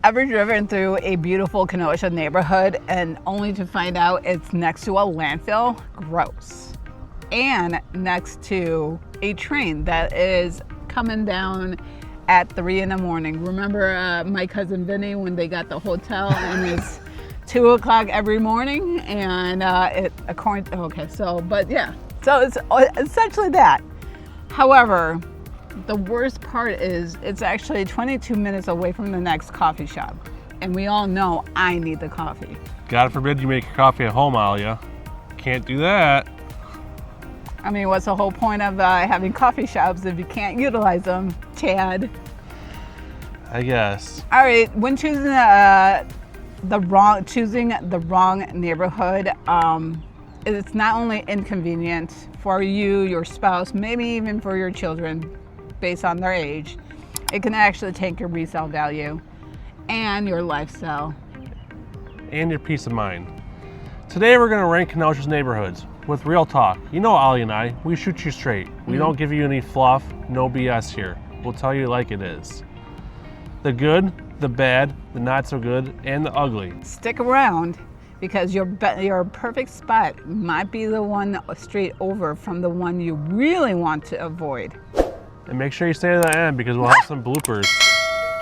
Ever driven through a beautiful Kenosha neighborhood and only to find out it's next to a landfill? Gross. And next to a train that is coming down at 3 in the morning. Remember my cousin Vinny when they got the hotel and it's 2 o'clock every morning, and so it's essentially that. However, the worst part is it's actually 22 minutes away from the next coffee shop, and we all know I need the coffee. God forbid you make your coffee at home, Aalia. Can't do that. I mean, what's the whole point of having coffee shops if you can't utilize them, Chad? I guess. All right, when choosing the wrong neighborhood, it's not only inconvenient for you, your spouse, maybe even for your children, based on their age. It can actually tank your resale value and your lifestyle. And your peace of mind. Today we're going to rank Kenosha's neighborhoods with real talk. You know Aalia and I, we shoot you straight. We don't give you any fluff, no BS here. We'll tell you like it is. The good, the bad, the not so good, and the ugly. Stick around because your perfect spot might be the one straight over from the one you really want to avoid. And make sure you stay to the end because we'll have some bloopers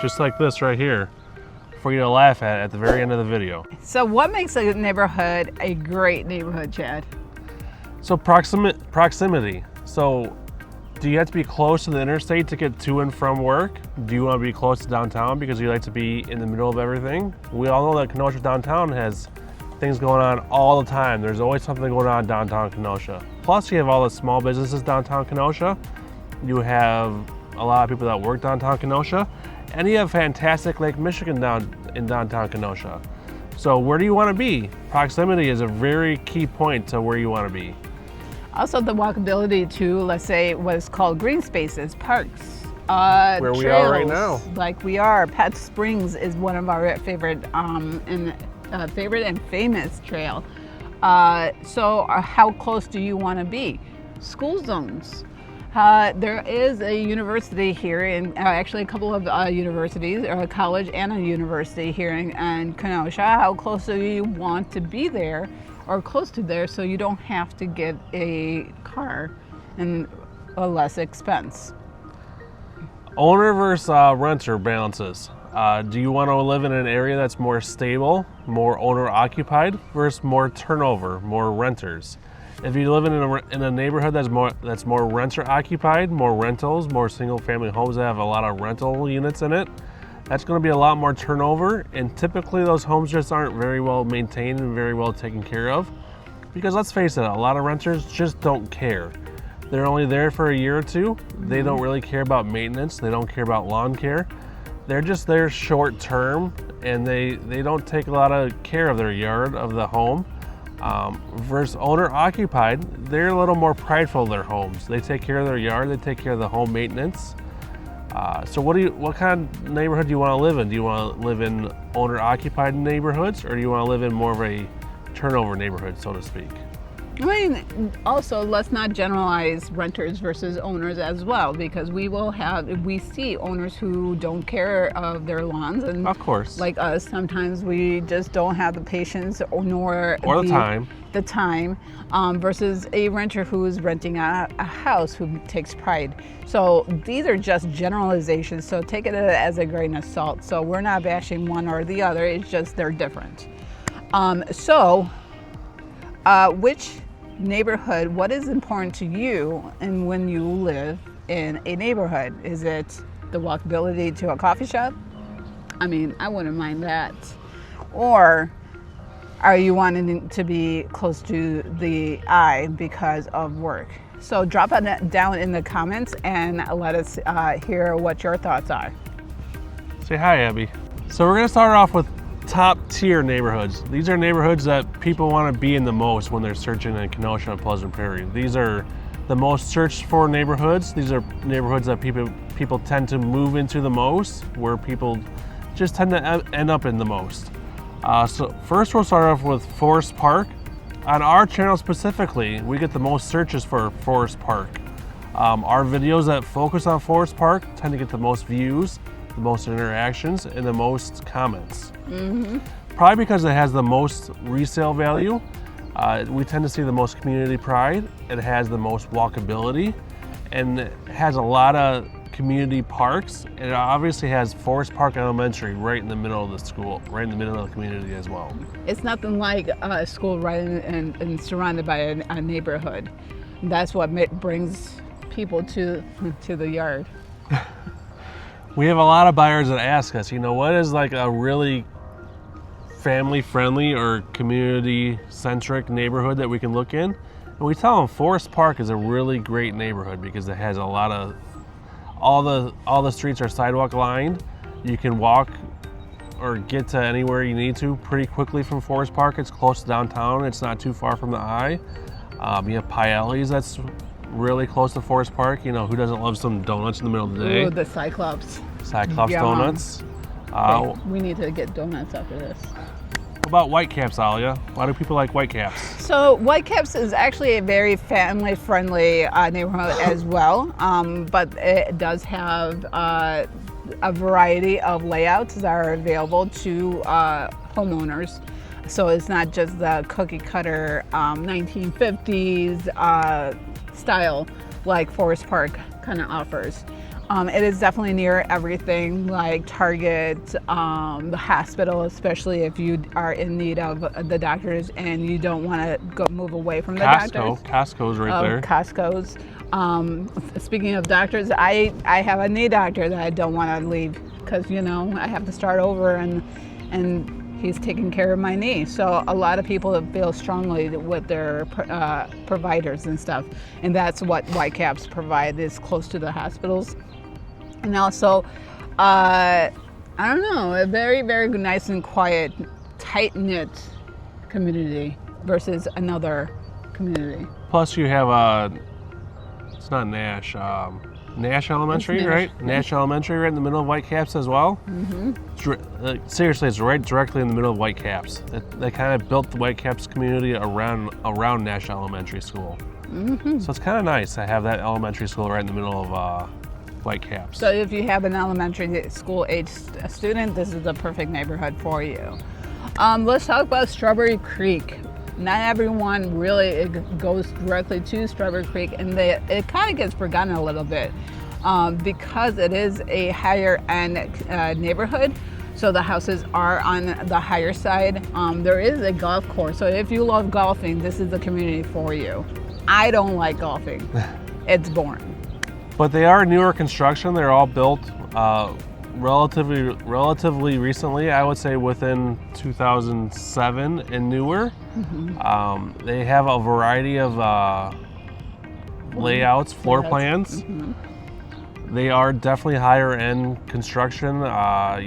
just like this right here for you to laugh at the very end of the video. So what makes a neighborhood a great neighborhood, Chad? So proximity. So do you have to be close to the interstate to get to and from work? Do you want to be close to downtown because you like to be in the middle of everything? We all know that Kenosha downtown has things going on all the time. There's always something going on downtown Kenosha. Plus you have all the small businesses downtown Kenosha. You have a lot of people that work downtown Kenosha, and you have fantastic Lake Michigan down in downtown Kenosha. So where do you want to be? Proximity is a very key point to where you want to be. Also the walkability to, let's say, what is called green spaces, parks, where trails, we are right now. Like we are. Pat Springs is one of our favorite and famous trail. So how close do you want to be? School zones. There is a university here, and actually a couple of universities, or a college and a university here in Kenosha. How close do you want to be there, or close to there, so you don't have to get a car and a less expense? Owner versus renter balances. Do you want to live in an area that's more stable, more owner occupied, versus more turnover, more renters? If you live in a neighborhood that's more renter occupied, more rentals, more single family homes that have a lot of rental units in it, that's going to be a lot more turnover, and typically those homes just aren't very well maintained and very well taken care of. Because let's face it, a lot of renters just don't care. They're only there for a year or two. They don't really care about maintenance. They don't care about lawn care. They're just there short term, and they don't take a lot of care of their yard, of the home. Versus owner occupied, they're a little more prideful of their homes. They take care of their yard, they take care of the home maintenance. So what kind of neighborhood do you want to live in? Do you want to live in owner occupied neighborhoods, or do you want to live in more of a turnover neighborhood, so to speak? I mean, also, let's not generalize renters versus owners as well, because we see owners who don't care of their lawns, and of course, like us, sometimes we just don't have the patience or the time, versus a renter who is renting a house who takes pride. So these are just generalizations, so take it as a grain of salt. So we're not bashing one or the other, it's just they're different. Which neighborhood, what is important to you and when you live in a neighborhood? Is it the walkability to a coffee shop? I mean, I wouldn't mind that. Or are you wanting to be close to the eye because of work? So drop it down in the comments and let us hear what your thoughts are. Say hi, Abby. So we're gonna start off with top tier neighborhoods. These are neighborhoods that people want to be in the most when they're searching in Kenosha and Pleasant Prairie. These are the most searched for neighborhoods. These are neighborhoods that people tend to move into the most, where people just tend to end up in the most. So first we'll start off with Forest Park. On our channel specifically, we get the most searches for Forest Park. Our videos that focus on Forest Park tend to get the most views. the most interactions, and the most comments. Probably because it has the most resale value. We tend to see the most community pride. It has the most walkability, and it has a lot of community parks. And it obviously has Forest Park Elementary right in the middle of the school, right in the middle of the community as well. It's nothing like a school right and surrounded by a neighborhood. That's what brings people to the yard. We have a lot of buyers that ask us, what is like a really family-friendly or community-centric neighborhood that we can look in? And we tell them Forest Park is a really great neighborhood because it has a lot of, all the streets are sidewalk lined. You can walk or get to anywhere you need to pretty quickly from Forest Park. It's close to downtown. It's not too far from the eye. You have Pielli's that's really close to Forest Park. Who doesn't love some donuts in the middle of the day? Ooh, the Cyclops. Cyclops donuts. Okay, we need to get donuts after this. What about Whitecaps, Aalia? Why do people like Whitecaps? So Whitecaps is actually a very family-friendly neighborhood as well, but it does have a variety of layouts that are available to homeowners. So it's not just the cookie-cutter 1950s style like Forest Park kind of offers. It is definitely near everything like Target, the hospital, especially if you are in need of the doctors and you don't want to move away from the doctors. Costco's right there. Costco's. Speaking of doctors, I have a knee doctor that I don't want to leave because I have to start over and he's taking care of my knee. So a lot of people feel strongly with their providers and stuff, and that's what Whitecaps provide, is close to the hospitals. And also, I don't know, a very, very nice and quiet, tight-knit community versus another community. Plus you have, it's not Nash, Nash Elementary, right? Nash Elementary right in the middle of Whitecaps as well. Seriously, it's right directly in the middle of Whitecaps. They kind of built the Whitecaps community around Nash Elementary School. So it's kind of nice to have that elementary school right in the middle of Whitecaps. So if you have an elementary school age student, this is the perfect neighborhood for you. Let's talk about Strawberry Creek. Not everyone really goes directly to Strawberry Creek, and it kind of gets forgotten a little bit because it is a higher end neighborhood. So the houses are on the higher side. There is a golf course, so if you love golfing, this is the community for you. I don't like golfing. It's boring. But they are newer construction. They're all built relatively recently. I would say within 2007 and newer. They have a variety of layouts, floor plans. They are definitely higher end construction.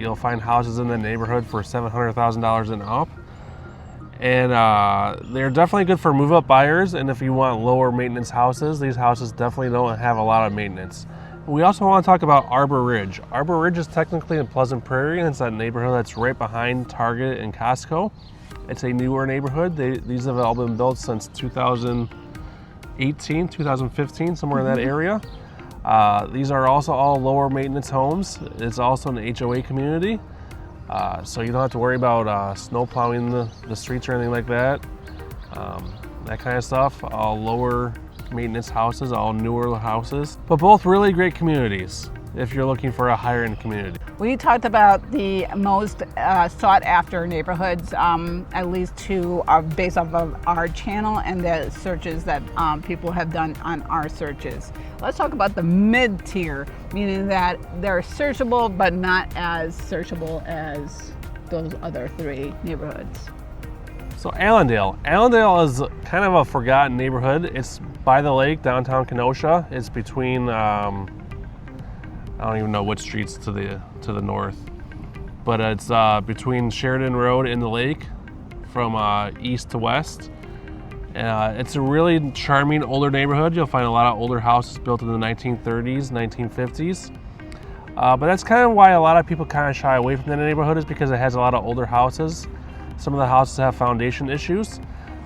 You'll find houses in the neighborhood for $700,000 and up. And they're definitely good for move-up buyers, and if you want lower maintenance houses, these houses definitely don't have a lot of maintenance. We also want to talk about Arbor Ridge. Arbor Ridge is technically in Pleasant Prairie, and it's that neighborhood that's right behind Target and Costco. It's a newer neighborhood. These have all been built since 2018, 2015, somewhere in that area. These are also all lower maintenance homes. It's also an HOA community. So you don't have to worry about snow plowing the streets or anything like that. That kind of stuff. All lower maintenance houses, all newer houses, but both really great communities if you're looking for a higher end community. We talked about the most sought after neighborhoods, at least two are based off of our channel and the searches that people have done on our searches. Let's talk about the mid-tier, meaning that they're searchable but not as searchable as those other three neighborhoods. So Allendale. Allendale is kind of a forgotten neighborhood. It's by the lake, downtown Kenosha. It's between I don't even know which streets to the north, but it's between Sheridan Road and the lake, from east to west. It's a really charming older neighborhood. You'll find a lot of older houses built in the 1930s, 1950s. But that's kind of why a lot of people kind of shy away from the neighborhood, is because it has a lot of older houses. Some of the houses have foundation issues.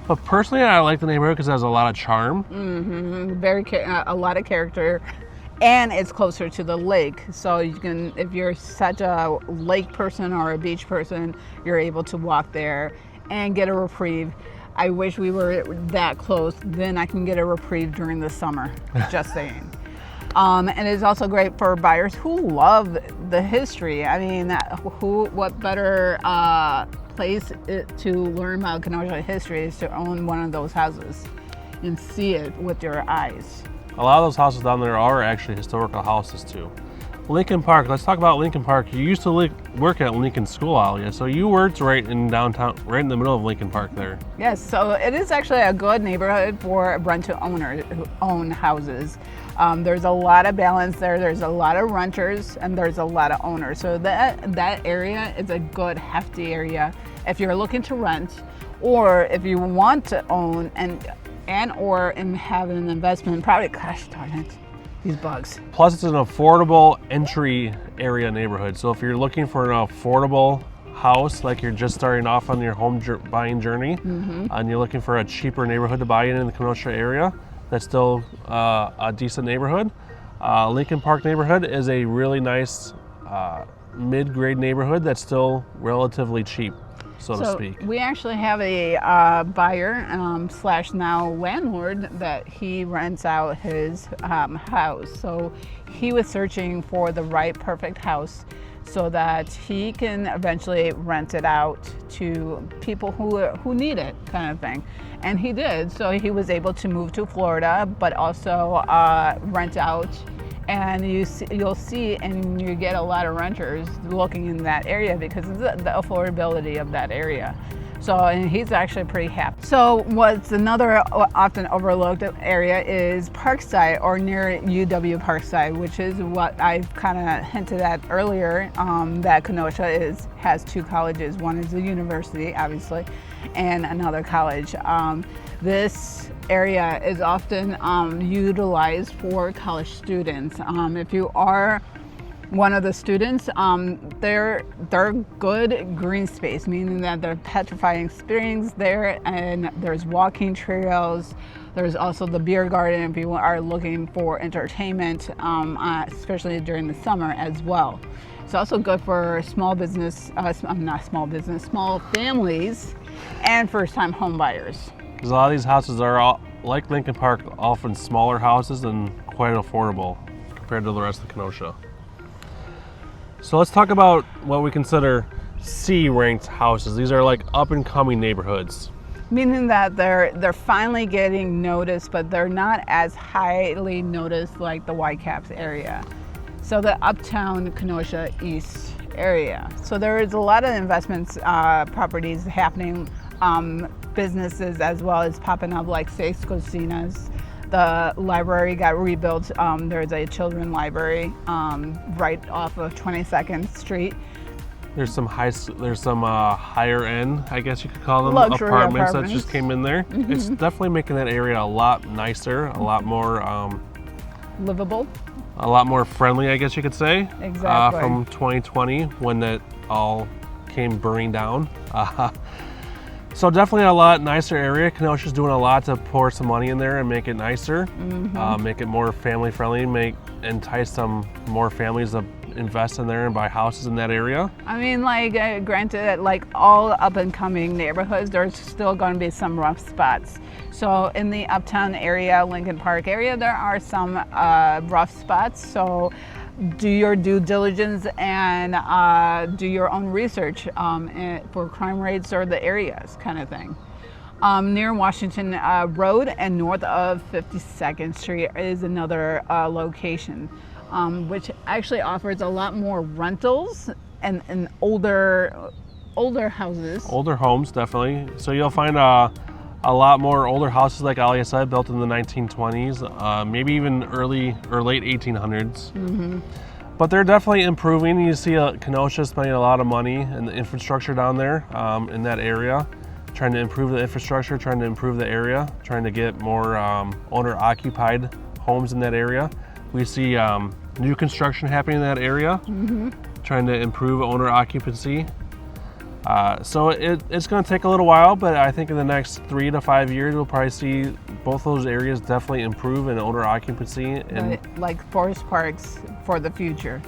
But personally, I like the neighborhood because it has a lot of charm. A lot of character. and it's closer to the lake. So you can, if you're such a lake person or a beach person, you're able to walk there and get a reprieve. I wish we were that close, then I can get a reprieve during the summer, just saying. And it's also great for buyers who love the history. I mean, what better place to learn about Kenosha history is to own one of those houses and see it with your eyes. A lot of those houses down there are actually historical houses too. Lincoln Park, let's talk about Lincoln Park. You used to work at Lincoln School, Aalia, so you worked right in downtown, right in the middle of Lincoln Park there. Yes, so it is actually a good neighborhood for rent-to-owners who own houses. There's a lot of balance there. There's a lot of renters and there's a lot of owners. So that area is a good, hefty area if you're looking to rent, or if you want to own and have an investment property. Gosh darn it. These bugs. Plus, it's an affordable entry area neighborhood. So if you're looking for an affordable house, like you're just starting off on your home buying journey, and you're looking for a cheaper neighborhood to buy in the Kenosha area, that's still a decent neighborhood. Lincoln Park neighborhood is a really nice mid-grade neighborhood that's still relatively cheap, so to speak. We actually have a buyer / now landlord that he rents out his house. So he was searching for the right perfect house so that he can eventually rent it out to people who need it, kind of thing. And he did. So he was able to move to Florida, but also rent out. And you'll see, and you get a lot of renters looking in that area because of the affordability of that area. So, and he's actually pretty happy. So what's another often overlooked area is Parkside, or near UW Parkside, which is what I've kind of hinted at earlier, that Kenosha has two colleges. One is a university, obviously, and another college. This area is often utilized for college students. If you are one of the students, they're good green space, meaning that they're petrifying springs there, and there's walking trails. There's also the beer garden if you are looking for entertainment, especially during the summer as well. It's also good for small families and first-time home buyers. Because a lot of these houses are, all, like Lincoln Park, often smaller houses and quite affordable compared to the rest of Kenosha. So let's talk about what we consider C-ranked houses. These are like up-and-coming neighborhoods. Meaning that they're finally getting noticed, but they're not as highly noticed like the Whitecaps area. So the Uptown Kenosha East area. So there is a lot of investments, properties happening, businesses as well as popping up, like Seis Cocinas. The library got rebuilt. There's a children's library right off of 22nd Street. There's some higher end, I guess you could call them, luxury apartments that just came in there. It's definitely making that area a lot nicer, a lot more livable, a lot more friendly, I guess you could say. Exactly. From 2020 when that all came burning down. So definitely a lot nicer area. Kenosha's doing a lot to pour some money in there and make it nicer, make it more family friendly, entice some more families to invest in there and buy houses in that area. I mean, like, granted, like all up and coming neighborhoods, there's still going to be some rough spots. So in the Uptown area, Lincoln Park area, there are some rough spots. So do your due diligence and do your own research for crime rates or the areas, kind of thing. Near Washington Road and north of 52nd Street is another location, which actually offers a lot more rentals and older houses. Older homes, definitely. So you'll find a lot more older houses, like Aalia said, built in the 1920s, maybe even early or late 1800s. But they're definitely improving. You see Kenosha spending a lot of money in the infrastructure down there in that area, trying to improve the infrastructure, trying to improve the area, trying to get more owner-occupied homes in that area. We see new construction happening in that area, trying to improve owner occupancy. So it's going to take a little while, but I think in the next 3 to 5 years, we'll probably see both those areas definitely improve in owner occupancy. And like Forest Parks for the future.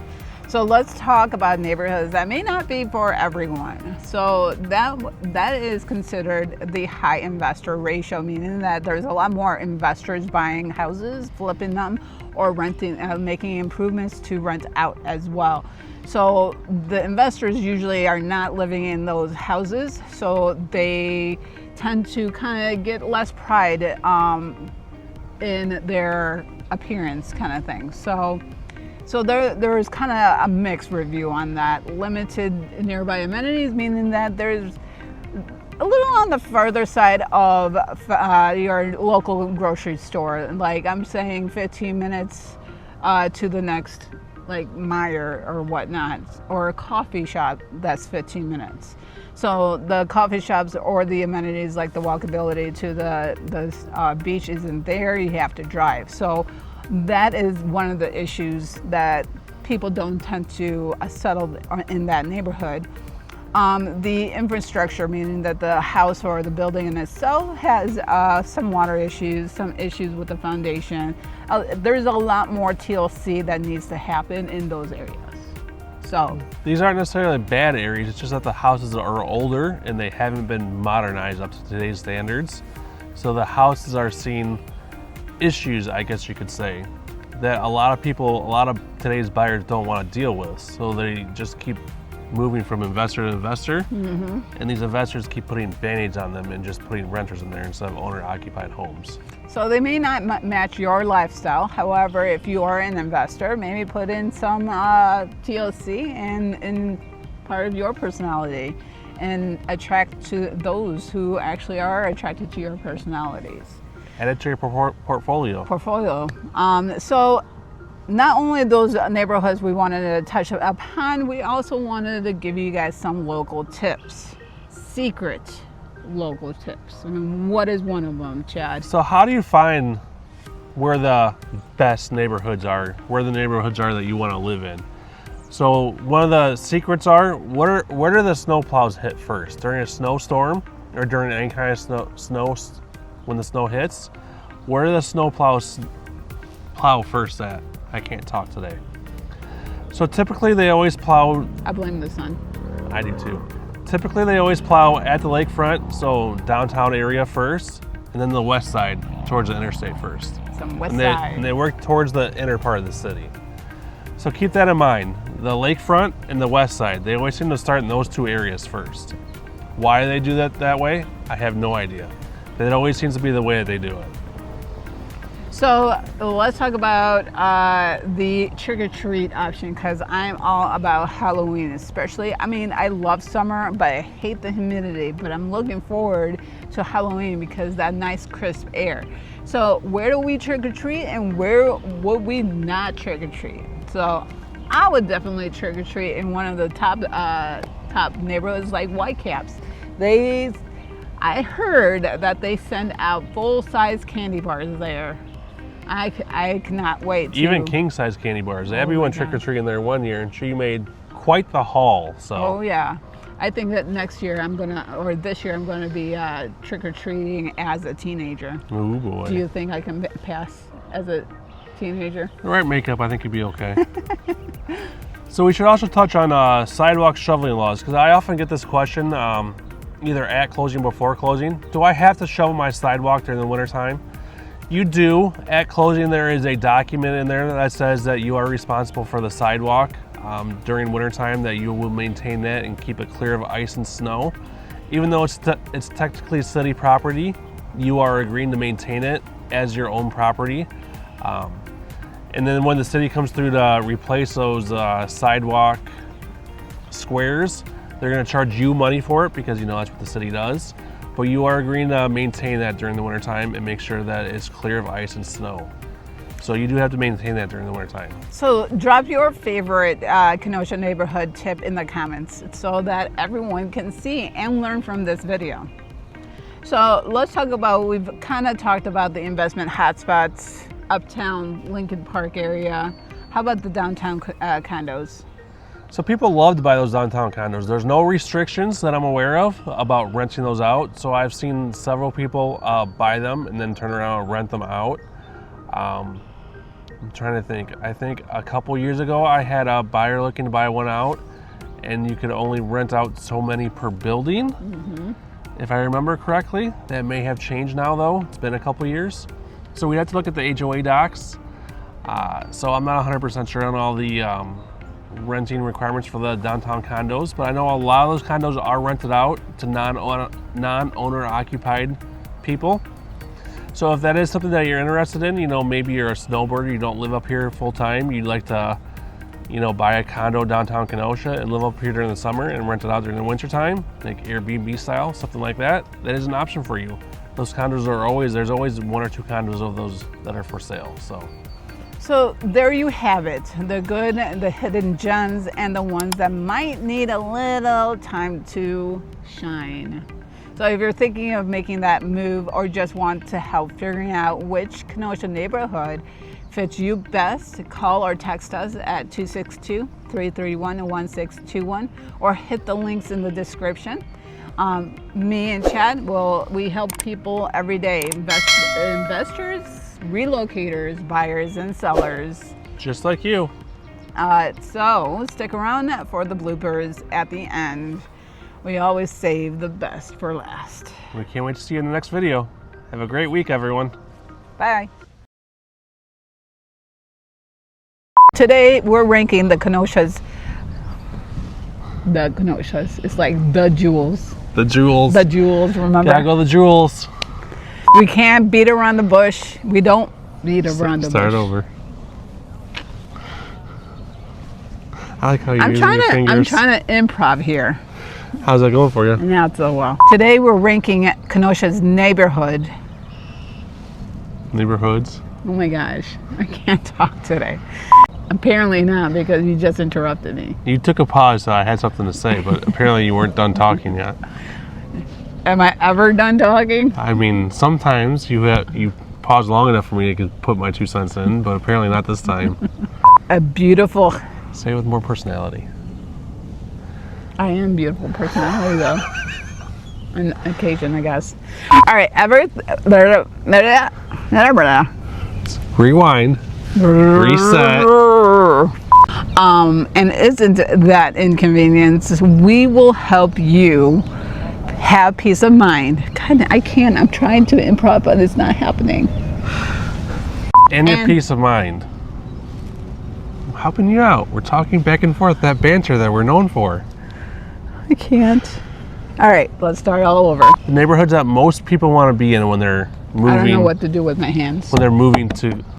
So let's talk about neighborhoods that may not be for everyone. So that is considered the high investor ratio, meaning that there's a lot more investors buying houses, flipping them, or renting, making improvements to rent out as well. So the investors usually are not living in those houses, so they tend to kind of get less pride in their appearance, kind of thing. So there's kind of a mixed review on that. Limited nearby amenities, meaning that there's a little on the further side of your local grocery store. Like I'm saying 15 minutes to the next like Meijer or whatnot, or a coffee shop that's 15 minutes. So the coffee shops or the amenities like the walkability to the beach isn't there, you have to drive. So that is one of the issues that people don't tend to settle in that neighborhood. The infrastructure, meaning that the house or the building in itself has some water issues, some issues with the foundation. There's a lot more TLC that needs to happen in those areas. So these aren't necessarily bad areas, it's just that the houses are older and they haven't been modernized up to today's standards. So the houses are seeing issues, I guess you could say, that a lot of today's buyers don't want to deal with. So they just keep moving from investor to investor, and these investors keep putting band-aids on them and just putting renters in there instead of owner-occupied homes. So they may not match your lifestyle. However, if you are an investor, maybe put in some TLC and part of your personality and attract to those who actually are attracted to your personalities. Add it to your portfolio. So not only those neighborhoods we wanted to touch upon, we also wanted to give you guys some local tips, secret local tips. I mean, what is one of them, Chad? So how do you find where the best neighborhoods are, where the neighborhoods are that you want to live in? So one of the secrets are, where do the snow plows hit first? During a snowstorm or during any kind of snow when the snow hits? Where do the snow plows plow first at? I can't talk today. So typically they always plow. I blame the sun. I do too. Typically they always plow at the lakefront, so downtown area first, and then the west side towards the interstate first. Some west side. And they work towards the inner part of the city. So keep that in mind. The lakefront and the west side, they always seem to start in those two areas first. Why they do that way, I have no idea. But it always seems to be the way that they do it. So let's talk about the trick-or-treat option, because I'm all about Halloween, especially. I mean, I love summer, but I hate the humidity, but I'm looking forward to Halloween because that nice crisp air. So where do we trick-or-treat and where would we not trick-or-treat? So I would definitely trick-or-treat in one of the top neighborhoods like Whitecaps. I heard that they send out full-size candy bars there. I cannot wait. Even king-size candy bars. Abby went trick-or-treating there one year, and she made quite the haul. So. Oh yeah, I think that this year I'm gonna be trick-or-treating as a teenager. Oh boy. Do you think I can pass as a teenager? The right makeup, I think you'd be okay. So we should also touch on sidewalk shoveling laws, because I often get this question, either at closing or before closing. Do I have to shovel my sidewalk during the wintertime? You do. At closing, there is a document in there that says that you are responsible for the sidewalk during wintertime, that you will maintain that and keep it clear of ice and snow. Even though it's technically city property, you are agreeing to maintain it as your own property. And then when the city comes through to replace those sidewalk squares, they're going to charge you money for it, because that's what the city does. But you are agreeing to maintain that during the wintertime and make sure that it's clear of ice and snow. So you do have to maintain that during the wintertime. So drop your favorite Kenosha neighborhood tip in the comments so that everyone can see and learn from this video. So let's talk about, we've kind of talked about the investment hotspots, Uptown, Lincoln Park area. How about the downtown condos? So people love to buy those downtown condos. There's no restrictions that I'm aware of about renting those out. So I've seen several people buy them and then turn around and rent them out. I'm trying to think. I think a couple years ago I had a buyer looking to buy one out, and you could only rent out so many per building. Mm-hmm. If I remember correctly. That may have changed now though. It's been a couple years. So we'd have to look at the HOA docs. So I'm not 100% sure on all the renting requirements for the downtown condos, but I know a lot of those condos are rented out to non-owner occupied people. So if that is something that you're interested in, you know, maybe you're a snowbirder, you don't live up here full time, you'd like to, you know, buy a condo downtown Kenosha and live up here during the summer and rent it out during the winter time, like Airbnb style, something like that, that is an option for you. Those condos are always, there's always one or two condos of those that are for sale, So there you have it, the good, the hidden gems, and the ones that might need a little time to shine. So if you're thinking of making that move or just want to help figuring out which Kenosha neighborhood fits you best, call or text us at 262-331-1621 or hit the links in the description. Me and Chad, we help people every day, investors, relocators, buyers, and sellers. just like you. So stick around for the bloopers at the end. We always save the best for last. We can't wait to see you in the next video. Have a great week, everyone. Bye. Today we're ranking the Kenoshas. The Kenoshas. It's like the jewels. The jewels. The jewels, remember? Gotta go the jewels. We can't beat around the bush. We don't beat around the bush. Start over. I like how you're using your fingers. I'm trying to improv here. How's that going for you? Not so well. Today we're ranking Kenosha's neighborhoods. Oh my gosh, I can't talk today. Apparently not, because you just interrupted me. You took a pause, so I had something to say, but apparently you weren't done talking yet. Am I ever done talking? I mean, sometimes you pause long enough for me to put my 2 cents in, but apparently not this time. A beautiful. Say it with more personality. I am beautiful personality though. On occasion, I guess. All right, Rewind. Reset. And isn't that inconvenience? We will help you have peace of mind. God, I'm trying to improv, but it's not happening. And your peace of mind. I'm helping you out. We're talking back and forth, that banter that we're known for. I can't. All right, let's start all over. The neighborhoods that most people want to be in when they're moving. I don't know what to do with my hands. When they're moving to